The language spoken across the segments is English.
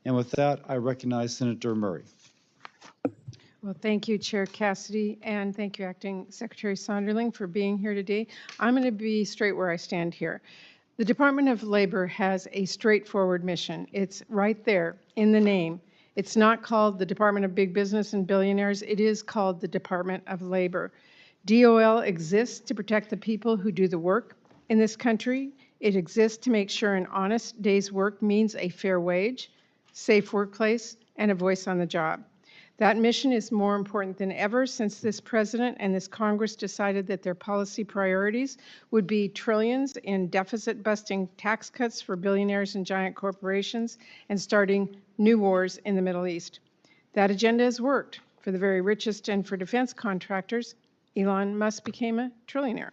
And with that, I recognize Senator Murray. Well, thank you, Chair Cassidy, and thank you, Acting Secretary Sonderling, for being here today. I'm going to be straight where I stand here. The Department of Labor has a straightforward mission. It's right there in the name. It's not called the Department of Big Business and Billionaires. It is called the Department of Labor. DOL exists to protect the people who do the work in this country. It exists to make sure an honest day's work means a fair wage, safe workplace, and a voice on the job. That mission is more important than ever since this president and this Congress decided that their policy priorities would be trillions in deficit-busting tax cuts for billionaires and giant corporations and starting new wars in the Middle East. That agenda has worked for the very richest and for defense contractors. Elon Musk became a trillionaire.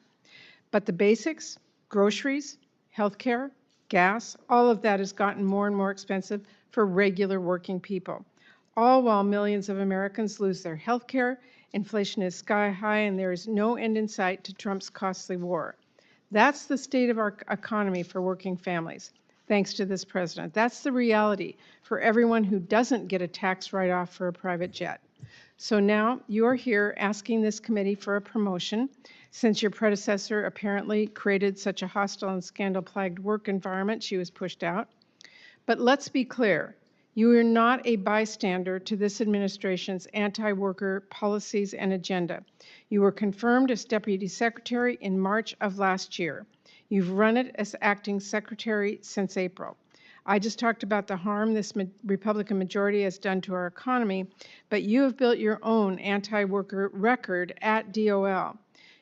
But the basics, groceries, healthcare, gas, all of that has gotten more and more expensive for regular working people. All while millions of Americans lose their health care, inflation is sky high, and there is no end in sight to Trump's costly war. That's the state of our economy for working families, thanks to this president. That's the reality for everyone who doesn't get a tax write-off for a private jet. So now you are here asking this committee for a promotion, since your predecessor apparently created such a hostile and scandal-plagued work environment she was pushed out. But let's be clear. You are not a bystander to this administration's anti-worker policies and agenda. You were confirmed as Deputy Secretary in March of last year. You've run it as Acting Secretary since April. I just talked about the harm this Republican majority has done to our economy, but you have built your own anti-worker record at DOL.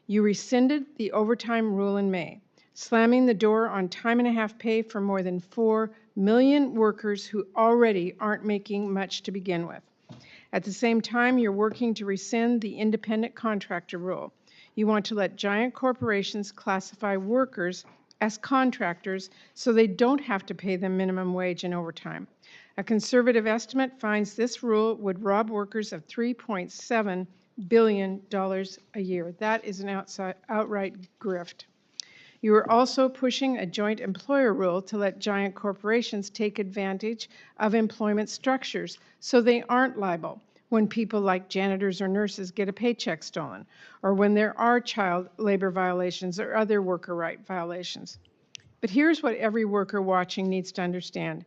You rescinded the overtime rule in May, slamming the door on time and a half pay for more than 4 million workers who already aren't making much to begin with. At the same time, you're working to rescind the independent contractor rule. You want to let giant corporations classify workers as contractors so they don't have to pay them minimum wage and overtime. A conservative estimate finds this rule would rob workers of $3.7 billion a year. That is an outright grift. You are also pushing a joint employer rule to let giant corporations take advantage of employment structures so they aren't liable when people like janitors or nurses get a paycheck stolen, or when there are child labor violations or other worker right violations. But here's what every worker watching needs to understand.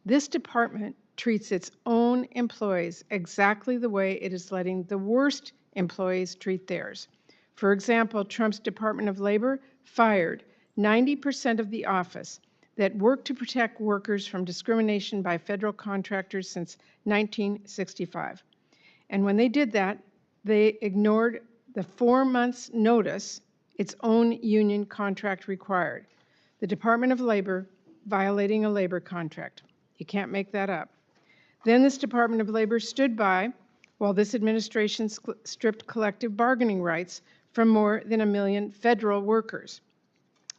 This department treats its own employees exactly the way it is letting the worst employees treat theirs. For example, Trump's Department of Labor fired 90% of the office that worked to protect workers from discrimination by federal contractors since 1965. And when they did that, they ignored the 4 months notice its own union contract required. The Department of Labor violating a labor contract. You can't make that up. Then this Department of Labor stood by while this administration stripped collective bargaining rights from more than 1 million federal workers.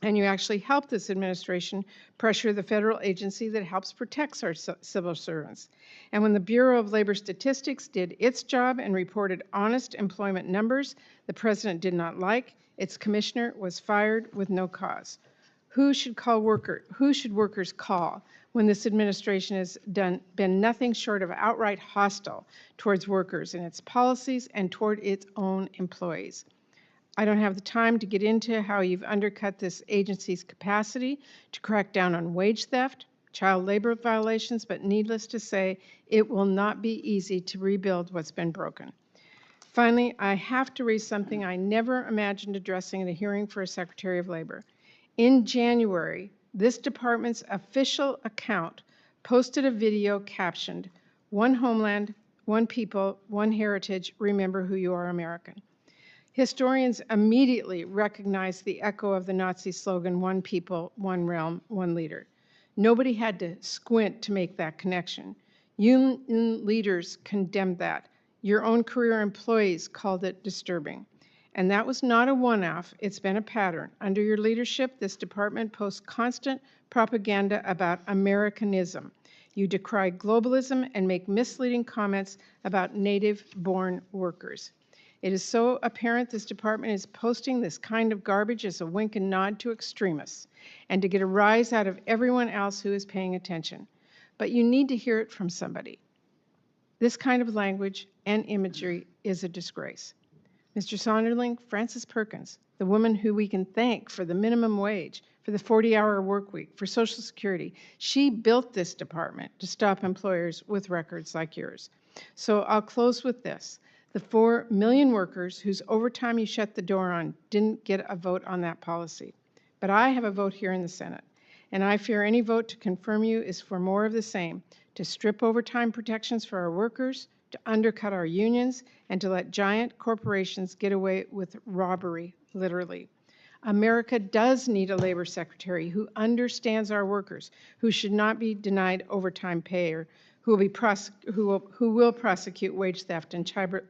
And you actually helped this administration pressure the federal agency that helps protect our civil servants. And when the Bureau of Labor Statistics did its job and reported honest employment numbers the president did not like, its commissioner was fired with no cause. Who should workers call when this administration has been nothing short of outright hostile towards workers in its policies and toward its own employees? I don't have the time to get into how you've undercut this agency's capacity to crack down on wage theft, child labor violations, but needless to say, it will not be easy to rebuild what's been broken. Finally, I have to raise something I never imagined addressing in a hearing for a Secretary of Labor. In January, this department's official account posted a video captioned, "One homeland, one people, one heritage, remember who you are, American." Historians immediately recognized the echo of the Nazi slogan, "One people, one realm, one leader." Nobody had to squint to make that connection. Union leaders condemned that. Your own career employees called it disturbing. And that was not a one-off, it's been a pattern. Under your leadership, this department posts constant propaganda about Americanism. You decry globalism and make misleading comments about native-born workers. It is so apparent this department is posting this kind of garbage as a wink and nod to extremists and to get a rise out of everyone else who is paying attention. but you need to hear it from somebody. This kind of language and imagery is a disgrace. Mr. Sonderling, Frances Perkins, the woman who we can thank for the minimum wage, for the 40-hour work week, for Social Security, she built this department to stop employers with records like yours. So I'll close with this. The 4 million workers whose overtime you shut the door on didn't get a vote on that policy. But I have a vote here in the Senate, and I fear any vote to confirm you is for more of the same, to strip overtime protections for our workers, to undercut our unions, and to let giant corporations get away with robbery, literally. America does need a labor secretary who understands our workers, who should not be denied overtime pay, or who will prosecute wage theft and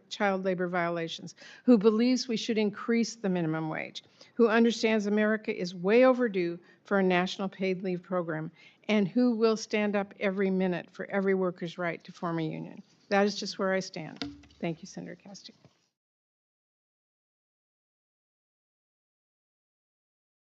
child labor violations, who believes we should increase the minimum wage, who understands America is way overdue for a national paid leave program, and who will stand up every minute for every worker's right to form a union. That is just where I stand. Thank you, Senator Cassidy.